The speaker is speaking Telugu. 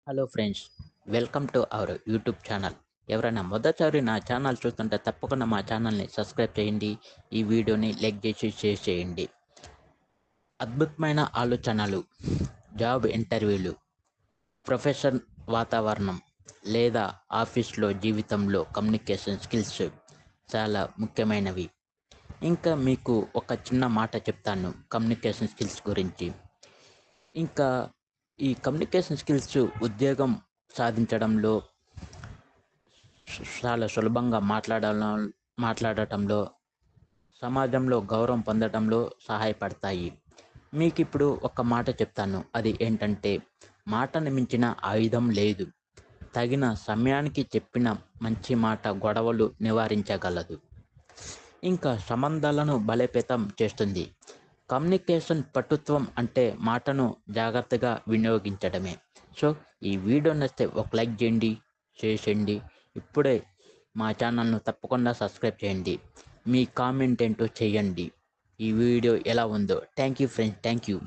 Hello friends, welcome to our YouTube channel. ఎవరైనా మొదటిసారి నా ఛానల్ చూస్తుంటే తప్పకుండా మా ఛానల్ని సబ్స్క్రైబ్ చేయండి. ఈ వీడియోని లైక్ చేసి షేర్ చేయండి. అద్భుతమైన ఆలోచనలు, జాబ్ ఇంటర్వ్యూలు, ప్రొఫెషన్ వాతావరణం లేదా ఆఫీస్లో జీవితంలో కమ్యూనికేషన్ స్కిల్స్ చాలా ముఖ్యమైనవి. ఇంకా మీకు ఒక చిన్న మాట చెప్తాను కమ్యూనికేషన్ స్కిల్స్ గురించి. ఇంకా ఈ కమ్యూనికేషన్ స్కిల్స్ ఉద్యోగం సాధించడంలో చాలా సులభంగా మాట్లాడటంలో, సమాజంలో గౌరవం పొందడంలో సహాయపడతాయి. మీకు ఇప్పుడు ఒక మాట చెప్తాను. అది ఏంటంటే, మాటను మించిన ఆయుధం లేదు. తగిన సమయానికి చెప్పిన మంచి మాట గొడవలు నివారించగలదు. ఇంకా సంబంధాలను బలోపేతం చేస్తుంది. కమ్యూనికేషన్ పటుత్వం అంటే మాటను జాగ్రత్తగా వినియోగించడమే. సో ఈ వీడియో నచ్చితే ఒక లైక్ చేయండి, షేర్ చేయండి. ఇప్పుడే మా ఛానల్ను తప్పకుండా సబ్స్క్రైబ్ చేయండి. మీ కామెంట్ ఏంటో చేయండి. ఈ వీడియో ఎలా ఉందో. Thank you friends, thank you.